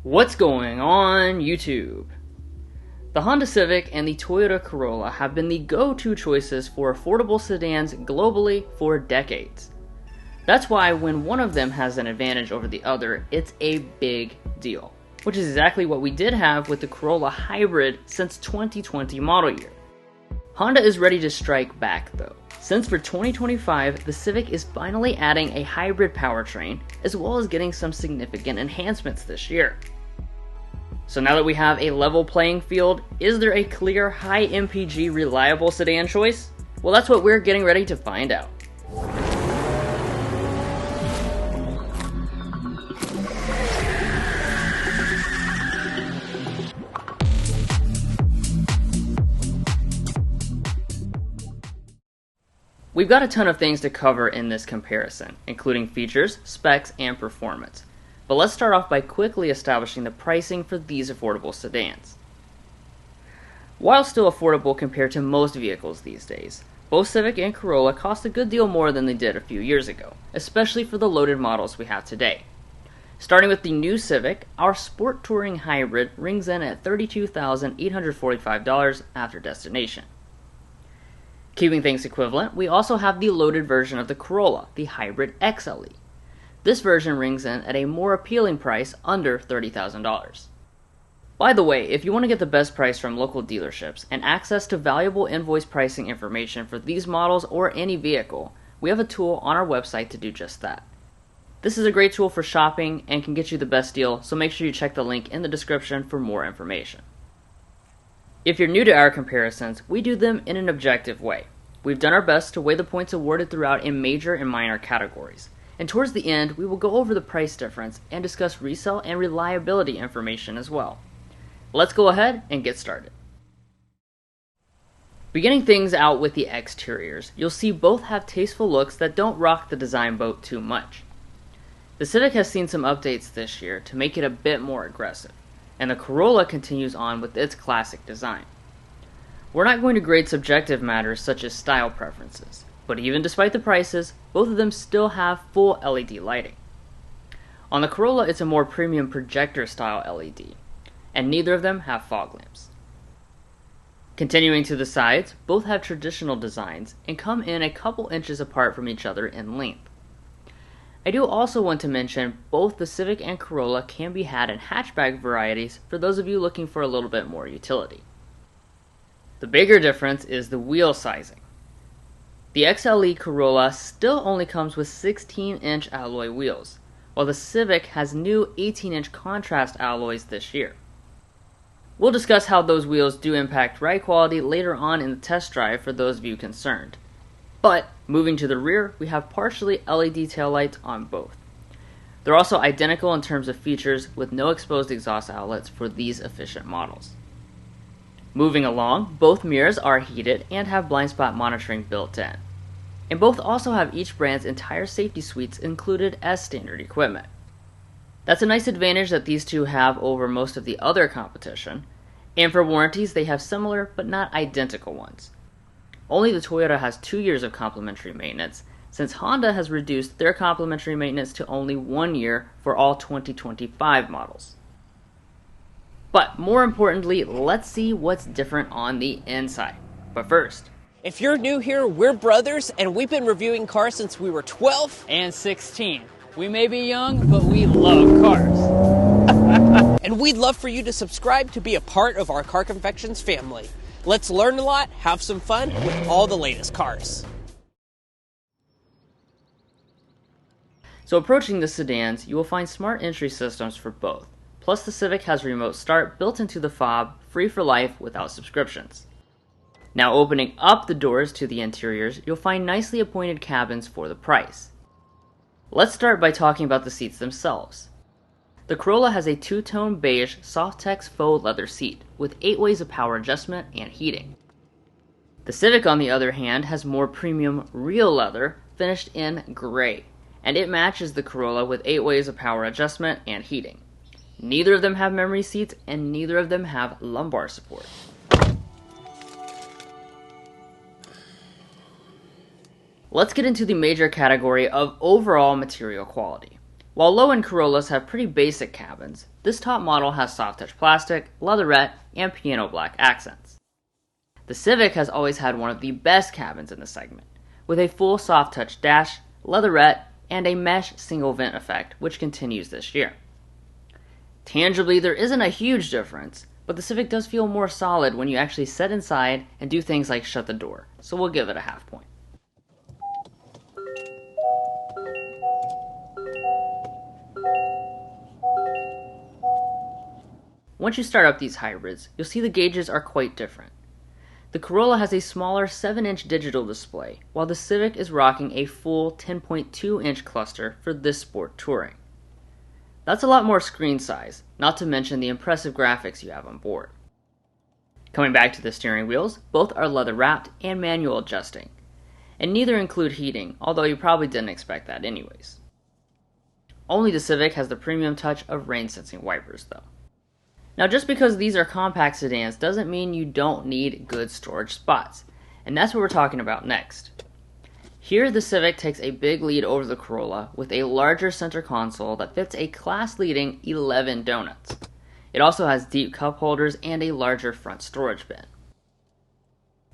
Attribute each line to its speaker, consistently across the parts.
Speaker 1: What's going on, YouTube? The Honda Civic and the Toyota Corolla have been the go-to choices for affordable sedans globally for decades. That's why when one of them has an advantage over the other, it's a big deal, which is exactly what we did have with the Corolla Hybrid since 2020 model year. Honda is ready to strike back though, since for 2025 the Civic is finally adding a hybrid powertrain as well as getting some significant enhancements this year. So now that we have a level playing field, is there a clear high MPG reliable sedan choice? Well, that's what we're getting ready to find out. We've got a ton of things to cover in this comparison, including features, specs, and performance. But let's start off by quickly establishing the pricing for these affordable sedans. While still affordable compared to most vehicles these days, both Civic and Corolla cost a good deal more than they did a few years ago, especially for the loaded models we have today. Starting with the new Civic, our Sport Touring Hybrid rings in at $32,845 after destination. Keeping things equivalent, we also have the loaded version of the Corolla, the Hybrid XLE. This version rings in at a more appealing price under $30,000. By the way, if you want to get the best price from local dealerships and access to valuable invoice pricing information for these models or any vehicle, we have a tool on our website to do just that. This is a great tool for shopping and can get you the best deal, so make sure you check the link in the description for more information. If you're new to our comparisons, we do them in an objective way. We've done our best to weigh the points awarded throughout in major and minor categories. And towards the end, we will go over the price difference and discuss resale and reliability information as well. Let's go ahead and get started. Beginning things out with the exteriors, you'll see both have tasteful looks that don't rock the design boat too much. The Civic has seen some updates this year to make it a bit more aggressive, and the Corolla continues on with its classic design. We're not going to grade subjective matters such as style preferences, but even despite the prices, both of them still have full LED lighting. On the Corolla, it's a more premium projector style LED, and neither of them have fog lamps. Continuing to the sides, both have traditional designs and come in a couple inches apart from each other in length. I do also want to mention both the Civic and Corolla can be had in hatchback varieties for those of you looking for a little bit more utility. The bigger difference is the wheel sizing. The XLE Corolla still only comes with 16-inch alloy wheels, while the Civic has new 18-inch contrast alloys this year. We'll discuss how those wheels do impact ride quality later on in the test drive for those of you concerned. But, moving to the rear, we have partially LED taillights on both. They're also identical in terms of features with no exposed exhaust outlets for these efficient models. Moving along, both mirrors are heated and have blind spot monitoring built in. And both also have each brand's entire safety suites included as standard equipment. That's a nice advantage that these two have over most of the other competition, and for warranties they have similar but not identical ones. Only the Toyota has 2 years of complimentary maintenance, since Honda has reduced their complimentary maintenance to only 1 year for all 2025 models. But more importantly, let's see what's different on the inside. But first,
Speaker 2: if you're new here, we're brothers, and we've been reviewing cars since we were 12
Speaker 1: and 16. We may be young, but we love cars.
Speaker 2: And we'd love for you to subscribe to be a part of our Car Confections family. Let's learn a lot, have some fun with all the latest cars.
Speaker 1: So approaching the sedans, you will find smart entry systems for both. Plus the Civic has remote start built into the fob, free for life without subscriptions. Now opening up the doors to the interiors, you'll find nicely appointed cabins for the price. Let's start by talking about the seats themselves. The Corolla has a two-tone beige Softex faux leather seat with 8 ways of power adjustment and heating. The Civic, on the other hand, has more premium real leather finished in gray, and it matches the Corolla with 8 ways of power adjustment and heating. Neither of them have memory seats, and neither of them have lumbar support. Let's get into the major category of overall material quality. While low-end Corollas have pretty basic cabins, this top model has soft-touch plastic, leatherette, and piano black accents. The Civic has always had one of the best cabins in the segment, with a full soft-touch dash, leatherette, and a mesh single-vent effect, which continues this year. Tangibly, there isn't a huge difference, but the Civic does feel more solid when you actually sit inside and do things like shut the door, so we'll give it a half point. Once you start up these hybrids, you'll see the gauges are quite different. The Corolla has a smaller 7-inch digital display, while the Civic is rocking a full 10.2-inch cluster for this sport touring. That's a lot more screen size, not to mention the impressive graphics you have on board. Coming back to the steering wheels, both are leather wrapped and manual adjusting, and neither include heating, although you probably didn't expect that anyways. Only the Civic has the premium touch of rain sensing wipers though. Now just because these are compact sedans doesn't mean you don't need good storage spots, and that's what we're talking about next. Here the Civic takes a big lead over the Corolla with a larger center console that fits a class-leading 11 donuts. It also has deep cup holders and a larger front storage bin.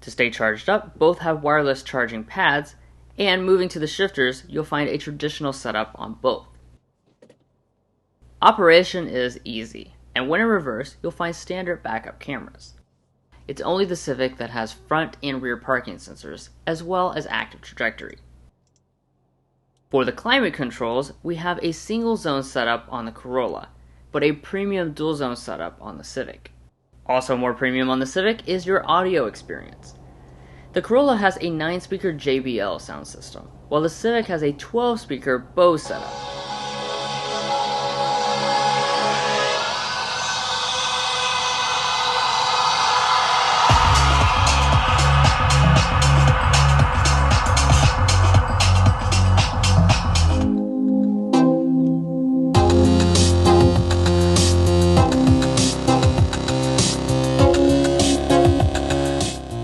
Speaker 1: To stay charged up, both have wireless charging pads, and moving to the shifters, you'll find a traditional setup on both. Operation is easy, and when in reverse, you'll find standard backup cameras. It's only the Civic that has front and rear parking sensors, as well as active trajectory. For the climate controls, we have a single zone setup on the Corolla, but a premium dual zone setup on the Civic. Also more premium on the Civic is your audio experience. The Corolla has a 9-speaker JBL sound system, while the Civic has a 12-speaker Bose setup.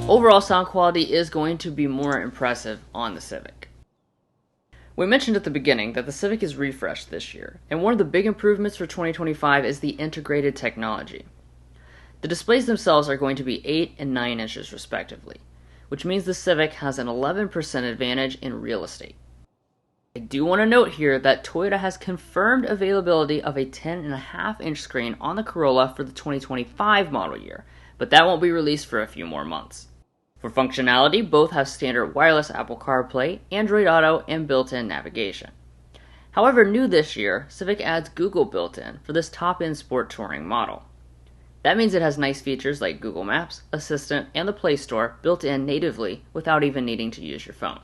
Speaker 1: Overall sound quality is going to be more impressive on the Civic. We mentioned at the beginning that the Civic is refreshed this year, and one of the big improvements for 2025 is the integrated technology. The displays themselves are going to be 8 and 9 inches respectively, which means the Civic has an 11% advantage in real estate. I do want to note here that Toyota has confirmed availability of a 10.5-inch screen on the Corolla for the 2025 model year, but that won't be released for a few more months. For functionality, both have standard wireless Apple CarPlay, Android Auto, and built-in navigation. However, new this year, Civic adds Google built-in for this top-end sport touring model. That means it has nice features like Google Maps, Assistant, and the Play Store built in natively without even needing to use your phone.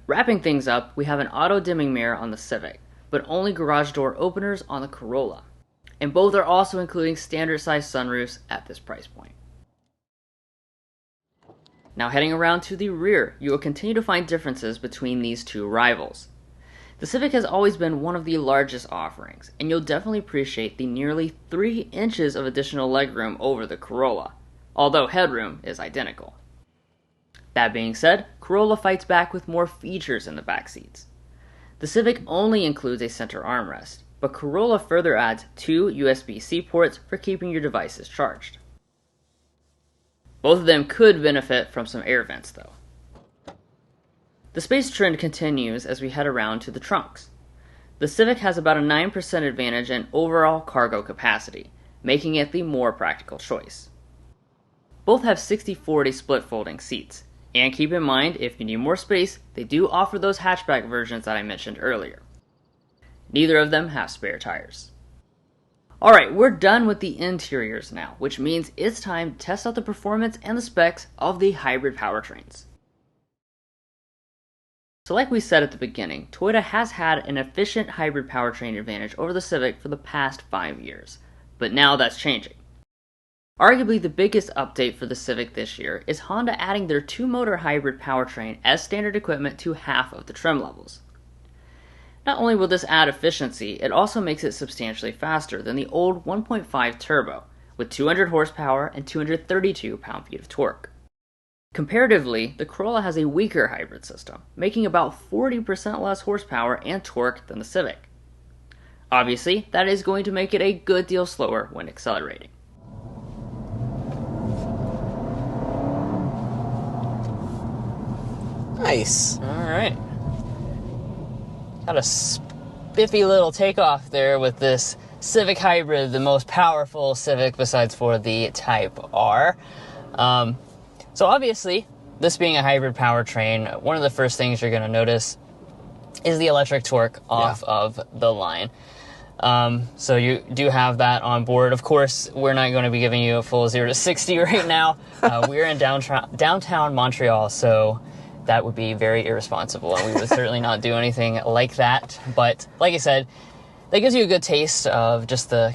Speaker 1: Wrapping things up, we have an auto-dimming mirror on the Civic, but only garage door openers on the Corolla. And both are also including standard-sized sunroofs at this price point. Now heading around to the rear, you will continue to find differences between these two rivals. The Civic has always been one of the largest offerings, and you'll definitely appreciate the nearly 3 inches of additional legroom over the Corolla, although headroom is identical. That being said, Corolla fights back with more features in the back seats. The Civic only includes a center armrest, but Corolla further adds 2 USB-C ports for keeping your devices charged. Both of them could benefit from some air vents though. The space trend continues as we head around to the trunks. The Civic has about a 9% advantage in overall cargo capacity, making it the more practical choice. Both have 60/40 split folding seats, and keep in mind if you need more space, they do offer those hatchback versions that I mentioned earlier. Neither of them have spare tires. Alright, we're done with the interiors now, which means it's time to test out the performance and the specs of the hybrid powertrains. So like we said at the beginning, Toyota has had an efficient hybrid powertrain advantage over the Civic for the past 5 years, but now that's changing. Arguably the biggest update for the Civic this year is Honda adding their 2-motor hybrid powertrain as standard equipment to half of the trim levels. Not only will this add efficiency, it also makes it substantially faster than the old 1.5 turbo, with 200 horsepower and 232 pound-feet of torque. Comparatively, the Corolla has a weaker hybrid system, making about 40% less horsepower and torque than the Civic. Obviously, that is going to make it a good deal slower when accelerating.
Speaker 2: Nice.
Speaker 1: Alright. Got a spiffy little takeoff there with this Civic Hybrid, the most powerful Civic besides for the Type R. So obviously, this being a hybrid powertrain, one of the first things you're going to notice is the electric torque off of the line. So you do have that on board. Of course, we're not going to be giving you a full 0 to 60 right now. We're in downtown Montreal, so that would be very irresponsible, and we would certainly not do anything like that. But like I said, that gives you a good taste of just the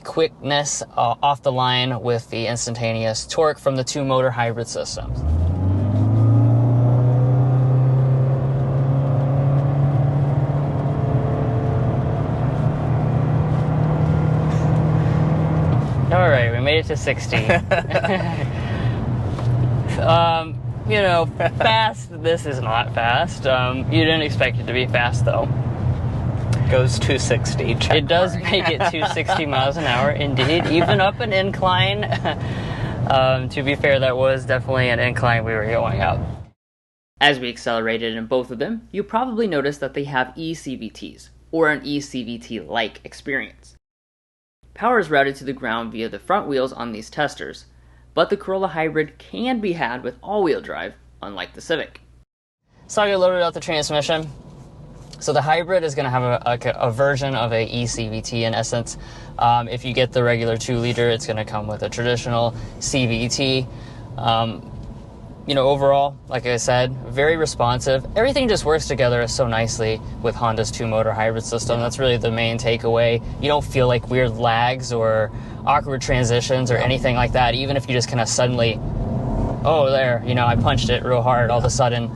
Speaker 1: quickness off the line with the instantaneous torque from the two-motor hybrid systems. All right, we made it to 60. Fast, this is not fast. You didn't expect it to be fast, though.
Speaker 2: Goes 260.
Speaker 1: It does make it 260 miles an hour, indeed, even up an incline. To be fair, that was definitely an incline we were going up. As we accelerated in both of them, you probably noticed that they have eCVTs, or an eCVT-like experience. Power is routed to the ground via the front wheels on these testers, but the Corolla Hybrid can be had with all-wheel drive, unlike the Civic. So I loaded out the transmission. So the Hybrid is going to have a version of a eCVT in essence. If you get the regular 2-liter, it's going to come with a traditional CVT. Overall, like I said, very responsive. Everything just works together so nicely with Honda's two-motor hybrid system. That's really the main takeaway. You don't feel like weird lags or awkward transitions or anything like that, even if you just kind of suddenly, I punched it real hard, all of a sudden,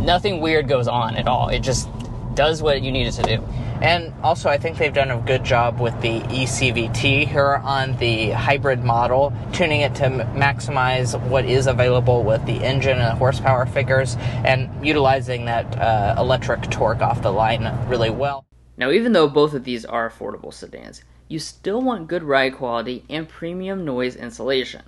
Speaker 1: nothing weird goes on at all. It just does what you need it to do.
Speaker 2: And also, I think they've done a good job with the eCVT here on the hybrid model, tuning it to maximize what is available with the engine and horsepower figures, and utilizing that electric torque off the line really well.
Speaker 1: Now, even though both of these are affordable sedans, you still want good ride quality and premium noise insulation.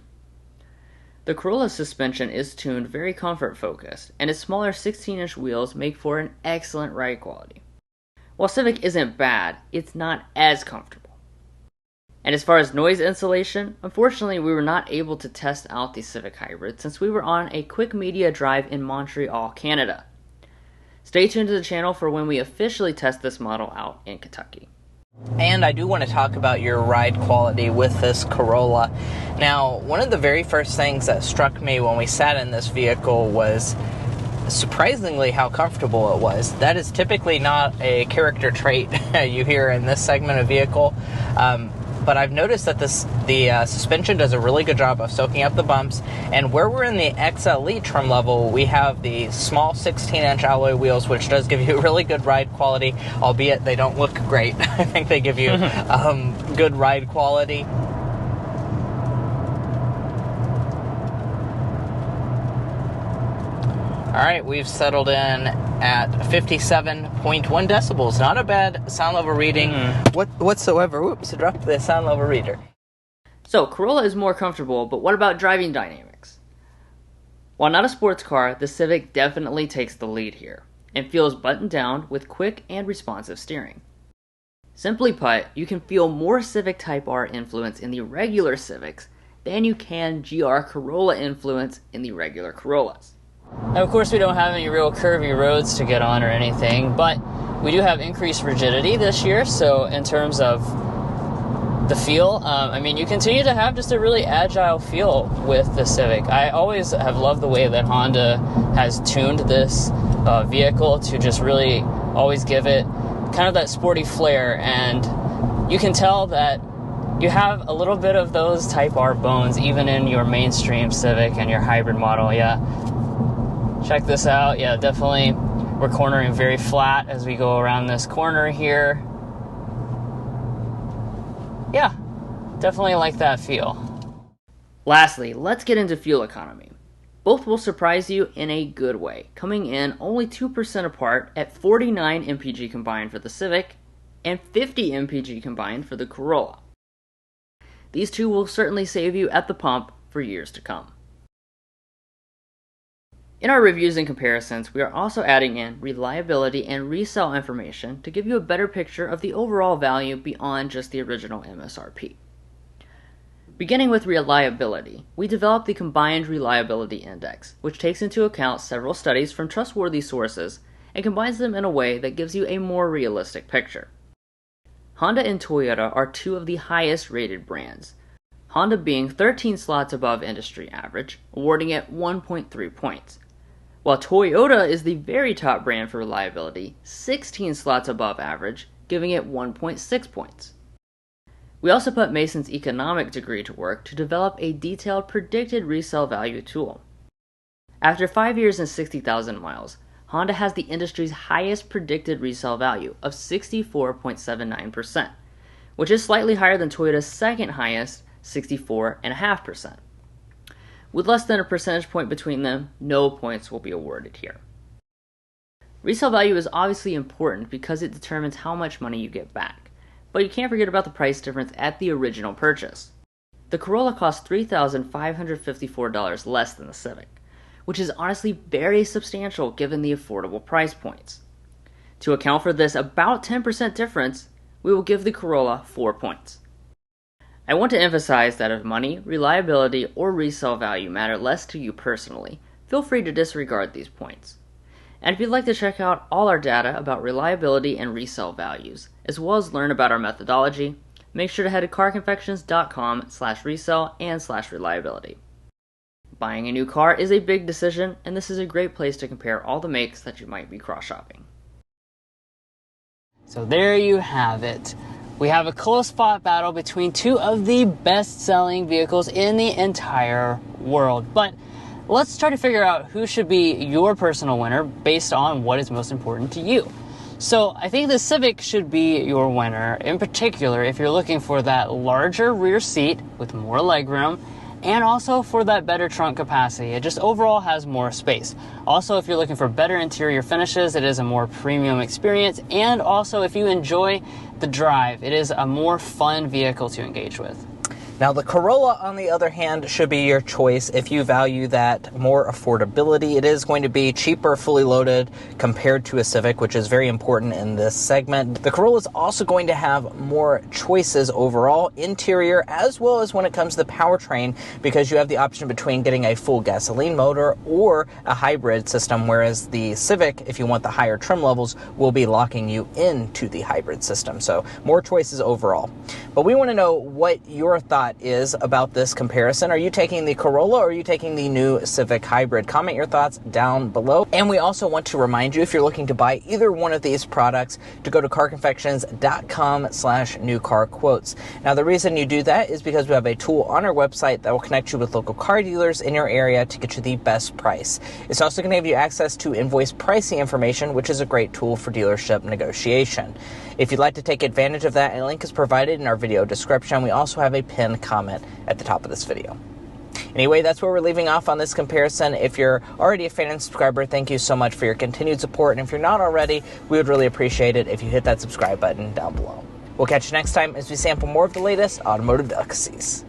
Speaker 1: The Corolla's suspension is tuned very comfort-focused, and its smaller 16-inch wheels make for an excellent ride quality. While Civic isn't bad, it's not as comfortable. And as far as noise insulation, unfortunately we were not able to test out the Civic Hybrid since we were on a quick media drive in Montreal, Canada. Stay tuned to the channel for when we officially test this model out in Kentucky.
Speaker 2: And I do want to talk about your ride quality with this Corolla. Now, one of the very first things that struck me when we sat in this vehicle was surprisingly how comfortable it was. That is typically not a character trait you hear in this segment of vehicle. But I've noticed that the suspension does a really good job of soaking up the bumps, and where we're in the XLE trim level, we have the small 16-inch alloy wheels, which does give you really good ride quality, albeit they don't look great. I think they give you good ride quality. All right, we've settled in at 57.1 decibels. Not a bad sound level reading whatsoever. Whoops, I dropped the sound level reader.
Speaker 1: So, Corolla is more comfortable, but what about driving dynamics? While not a sports car, the Civic definitely takes the lead here, and feels buttoned down with quick and responsive steering. Simply put, you can feel more Civic Type R influence in the regular Civics than you can GR Corolla influence in the regular Corollas. Now, of course, we don't have any real curvy roads to get on or anything, but we do have increased rigidity this year, so in terms of the feel, you continue to have just a really agile feel with the Civic. I always have loved the way that Honda has tuned this vehicle to just really always give it kind of that sporty flair, and you can tell that you have a little bit of those Type R bones even in your mainstream Civic and your hybrid model. Check this out. Yeah, definitely we're cornering very flat as we go around this corner here. Yeah, definitely like that feel. Lastly, let's get into fuel economy. Both will surprise you in a good way, coming in only 2% apart at 49 MPG combined for the Civic and 50 MPG combined for the Corolla. These two will certainly save you at the pump for years to come. In our reviews and comparisons, we are also adding in reliability and resale information to give you a better picture of the overall value beyond just the original MSRP. Beginning with reliability, we developed the Combined Reliability Index, which takes into account several studies from trustworthy sources and combines them in a way that gives you a more realistic picture. Honda and Toyota are two of the highest rated brands, Honda being 13 slots above industry average, awarding it 1.3 points, while Toyota is the very top brand for reliability, 16 slots above average, giving it 1.6 points. We also put Mason's economic degree to work to develop a detailed predicted resale value tool. After 5 years and 60,000 miles, Honda has the industry's highest predicted resale value of 64.79%, which is slightly higher than Toyota's second highest, 64.5%. With less than a percentage point between them, no points will be awarded here. Resale value is obviously important because it determines how much money you get back, but you can't forget about the price difference at the original purchase. The Corolla cost $3,554 less than the Civic, which is honestly very substantial given the affordable price points. To account for this about 10% difference, we will give the Corolla 4 points. I want to emphasize that if money, reliability, or resale value matter less to you personally, feel free to disregard these points. And if you'd like to check out all our data about reliability and resale values, as well as learn about our methodology, make sure to head to carconfections.com/resale and /reliability. Buying a new car is a big decision, and this is a great place to compare all the makes that you might be cross-shopping.
Speaker 3: So there you have it. We have a close fought battle between two of the best-selling vehicles in the entire world. But let's try to figure out who should be your personal winner based on what is most important to you. So I think the Civic should be your winner, in particular if you're looking for that larger rear seat with more legroom, and also for that better trunk capacity. It just overall has more space. Also, if you're looking for better interior finishes, it is a more premium experience. And also, if you enjoy the drive, it is a more fun vehicle to engage with.
Speaker 2: Now, the Corolla, on the other hand, should be your choice if you value that more affordability. It is going to be cheaper, fully loaded, compared to a Civic, which is very important in this segment. The Corolla is also going to have more choices overall, interior, as well as when it comes to the powertrain, because you have the option between getting a full gasoline motor or a hybrid system, whereas the Civic, if you want the higher trim levels, will be locking you into the hybrid system. So more choices overall. But we want to know what your thought is about this comparison. Are you taking the Corolla or are you taking the new Civic Hybrid? Comment your thoughts down below. And we also want to remind you, if you're looking to buy either one of these products, to go to carconfections.com/newcarquotes. Now, the reason you do that is because we have a tool on our website that will connect you with local car dealers in your area to get you the best price. It's also going to give you access to invoice pricing information, which is a great tool for dealership negotiation. If you'd like to take advantage of that, a link is provided in our video description. We also have a pinned comment at the top of this video. Anyway, that's where we're leaving off on this comparison. If you're already a fan and subscriber, thank you so much for your continued support. And if you're not already, we would really appreciate it if you hit that subscribe button down below. We'll catch you next time as we sample more of the latest automotive delicacies.